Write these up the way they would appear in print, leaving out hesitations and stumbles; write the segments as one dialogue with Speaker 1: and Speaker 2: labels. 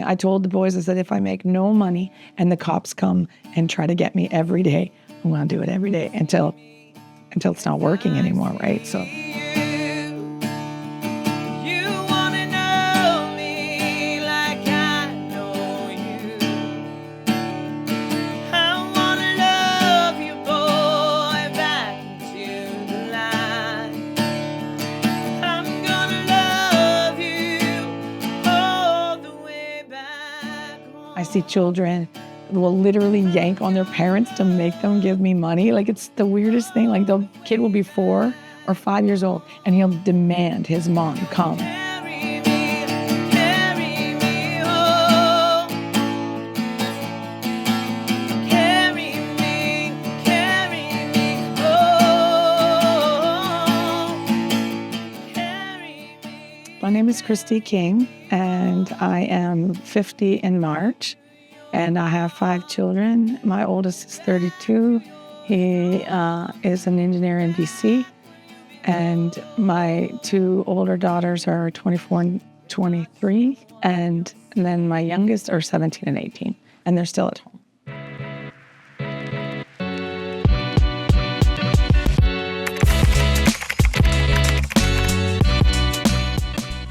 Speaker 1: I told the boys, I said, if I make no money and the cops come and try to get me every day, I'm going to do it every day until it's not working anymore, right? So. I see children will literally yank on their parents to make them give me money. Like, it's the weirdest thing. Like, the kid will be 4 or 5 years old and he'll demand his mom come. My name is Christy King, and I am 50 in March, and I have 5 children. My oldest is 32. He is an engineer in BC, and my 2 older daughters are 24 and 23, and then my youngest are 17 and 18, and they're still at home.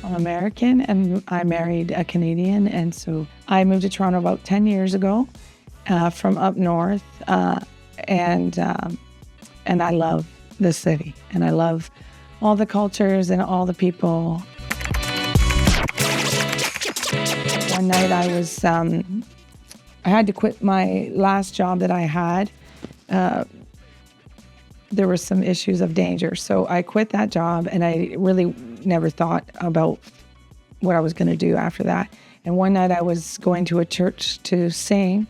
Speaker 1: I'm American, and I married a Canadian, and so I moved to Toronto about 10 years ago from up north, and I love the city, and I love all the cultures and all the people. One night I had to quit my last job that I had. There were some issues of danger, so I quit that job, and I really never thought about what I was going to do after that. And one night I was going to a church to sing,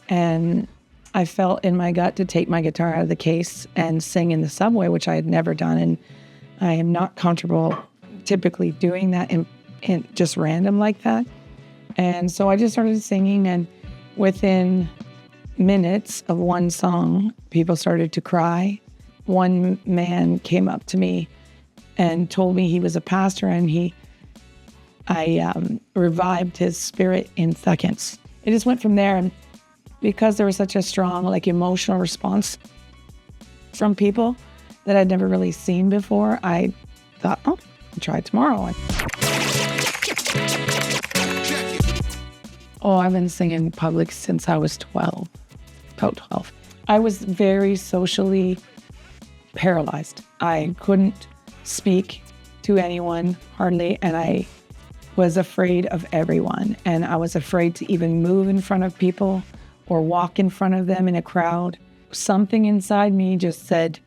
Speaker 1: and I felt in my gut to take my guitar out of the case and sing in the subway, which I had never done, and I am not comfortable typically doing that in just random like that. And so I just started singing, and within minutes of one song, people started to cry. One man came up to me and told me he was a pastor, and I revived his spirit in seconds. It just went from there, and because there was such a strong, like, emotional response from people that I'd never really seen before, I thought, I'll try it tomorrow. I've been singing in public since I was 12, about 12. I was very socially paralyzed. I couldn't speak to anyone hardly, and I was afraid of everyone, and I was afraid to even move in front of people or walk in front of them in a crowd. Something inside me just said,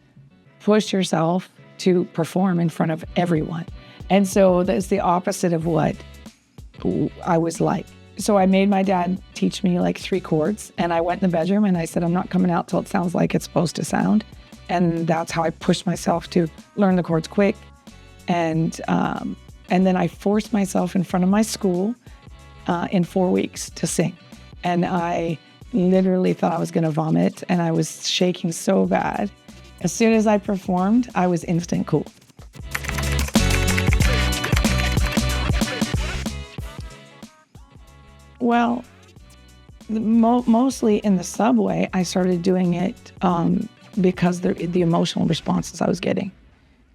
Speaker 1: push yourself to perform in front of everyone. And so that's the opposite of what I was like. So I made my dad teach me like 3 chords, and I went in the bedroom and I said, I'm not coming out till it sounds like it's supposed to sound. And that's how I pushed myself to learn the chords quick. And then I forced myself in front of my school in 4 weeks to sing. And I literally thought I was going to vomit, and I was shaking so bad. As soon as I performed, I was instant cool. Well, mostly in the subway, I started doing it because the emotional responses I was getting.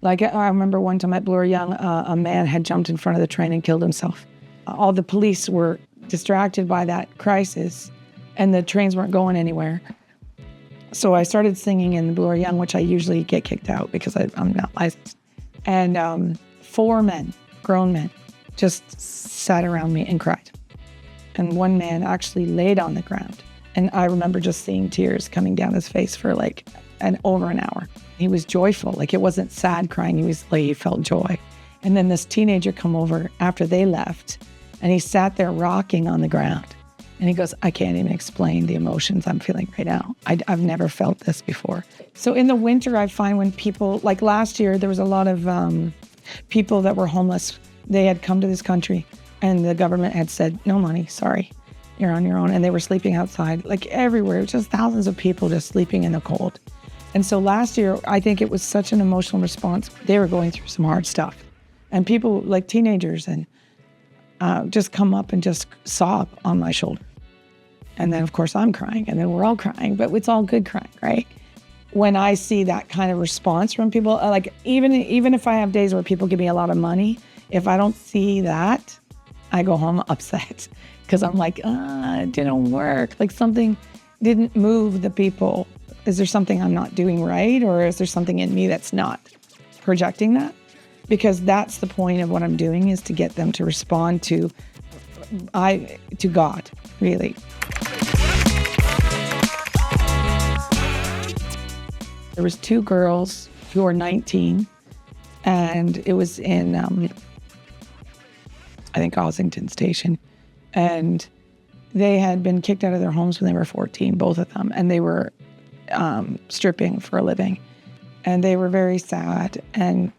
Speaker 1: Like, I remember one time at Bloor Young, a man had jumped in front of the train and killed himself. All the police were distracted by that crisis, and the trains weren't going anywhere. So I started singing in Bloor Young, which I usually get kicked out because I'm not licensed. And 4 men, grown men, just sat around me and cried. And one man actually laid on the ground. And I remember just seeing tears coming down his face for like over an hour. He was joyful, like it wasn't sad crying, he felt joy. And then this teenager come over after they left, and he sat there rocking on the ground. And he goes, I can't even explain the emotions I'm feeling right now. I've never felt this before. So in the winter, I find when people, like last year, there was a lot of people that were homeless. They had come to this country, and the government had said, no money, sorry, you're on your own. And they were sleeping outside, like everywhere. It was just thousands of people just sleeping in the cold. And so last year, I think it was such an emotional response. They were going through some hard stuff. And people, like teenagers, and just come up and just sob on my shoulder. And then, of course, I'm crying, and then we're all crying, but it's all good crying, right? When I see that kind of response from people, like even if I have days where people give me a lot of money, if I don't see that, I go home upset because I'm like, it didn't work. Like something didn't move the people. Is there something I'm not doing right? Or is there something in me that's not projecting that? Because that's the point of what I'm doing, is to get them to respond to God, really. There was 2 girls who were 19, and it was in, I think, Ossington Station. And they had been kicked out of their homes when they were 14, both of them, and they were stripping for a living. And they were very sad, and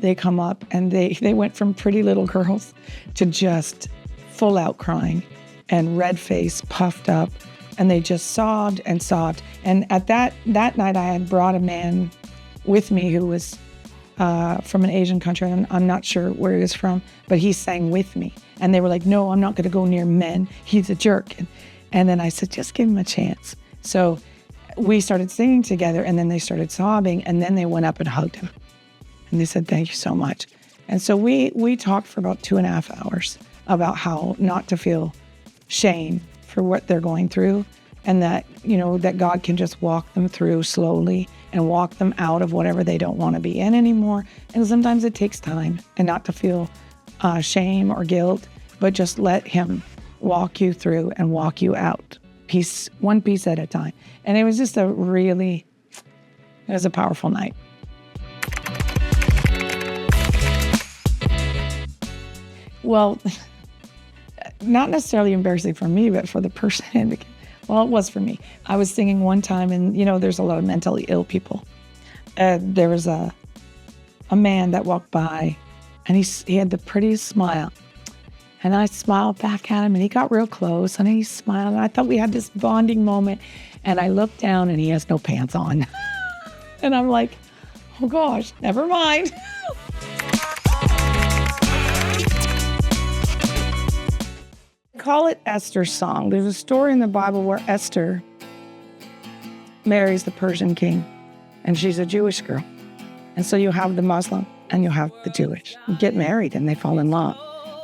Speaker 1: they come up, and they went from pretty little girls to just full out crying and red face, puffed up. And they just sobbed and sobbed. And at that night, I had brought a man with me who was from an Asian country. I'm not sure where he was from, but he sang with me. And they were like, no, I'm not going to go near men. He's a jerk. And then I said, just give him a chance. So we started singing together, and then they started sobbing, and then they went up and hugged him. And they said, thank you so much. And so we talked for about 2.5 hours about how not to feel shame for what they're going through, and that, that God can just walk them through slowly and walk them out of whatever they don't want to be in anymore. And sometimes it takes time, and not to feel shame or guilt, but just let him walk you through and walk you out, one piece at a time. And it was just it was a powerful night. Well, not necessarily embarrassing for me, but for the person. Well, it was for me. I was singing one time, and there's a lot of mentally ill people. There was a man that walked by, and he had the prettiest smile. And I smiled back at him, and he got real close, and he smiled. And I thought we had this bonding moment. And I looked down, and he has no pants on. And I'm like, oh gosh, never mind. Call it Esther's song. There's a story in the Bible where Esther marries the Persian king, and she's a Jewish girl. And so you have the Muslim and you have the Jewish get married, and they fall in love.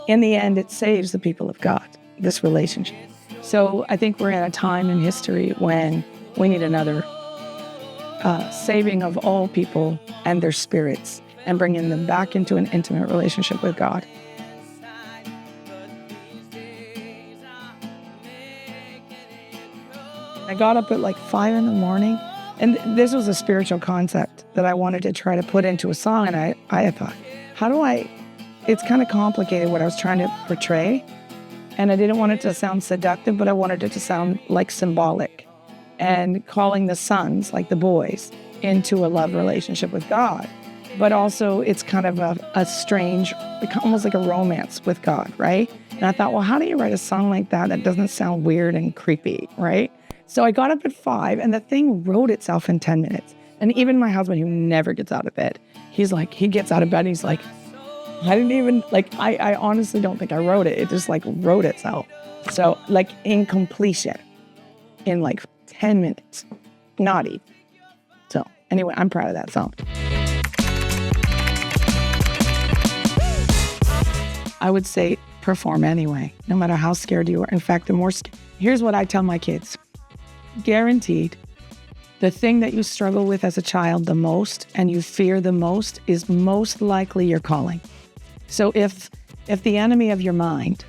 Speaker 1: In the end, it saves the people of God, this relationship. So I think we're at a time in history when we need another saving of all people and their spirits, and bringing them back into an intimate relationship with God. I got up at like 5 a.m, and this was a spiritual concept that I wanted to try to put into a song. And I thought, it's kind of complicated what I was trying to portray. And I didn't want it to sound seductive, but I wanted it to sound like symbolic, and calling the sons, like the boys, into a love relationship with God. But also it's kind of a strange, almost like a romance with God, right? And I thought, well, how do you write a song like that doesn't sound weird and creepy, right? So I got up at 5, and the thing wrote itself in 10 minutes. And even my husband, who never gets out of bed, he gets out of bed and he's like, I didn't even, I honestly don't think I wrote it. It just wrote itself. So in completion, in 10 minutes, not even. So anyway, I'm proud of that song. I would say perform anyway, no matter how scared you are. In fact, here's what I tell my kids. Guaranteed, the thing that you struggle with as a child the most and you fear the most is most likely your calling. So if the enemy of your mind,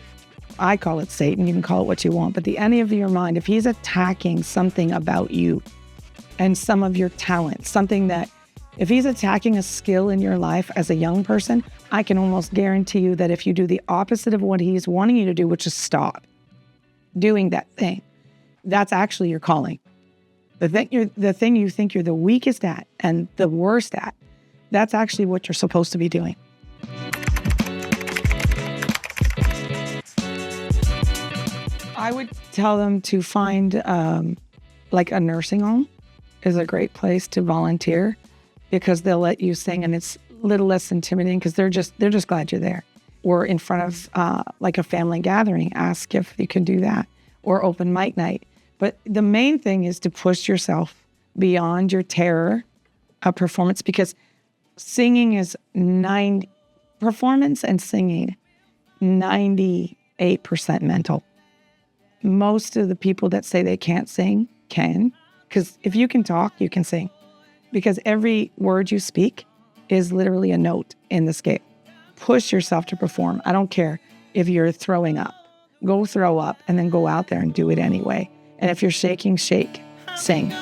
Speaker 1: I call it Satan, you can call it what you want, but the enemy of your mind, if he's attacking something about you and some of your talent, if he's attacking a skill in your life as a young person, I can almost guarantee you that if you do the opposite of what he's wanting you to do, which is stop doing that thing, that's actually your calling. The thing you think you're the weakest at and the worst at, that's actually what you're supposed to be doing. I would tell them to find a nursing home is a great place to volunteer, because they'll let you sing, and it's a little less intimidating because they're just glad you're there. or in front of like a family gathering, ask if you can do that, or open mic night. But the main thing is to push yourself beyond your terror of performance, because singing is performance and singing, 98% mental. Most of the people that say they can't sing can, because if you can talk, you can sing, because every word you speak is literally a note in the scale. Push yourself to perform. I don't care if you're throwing up. Go throw up and then go out there and do it anyway. And if you're shaking, shake, sing.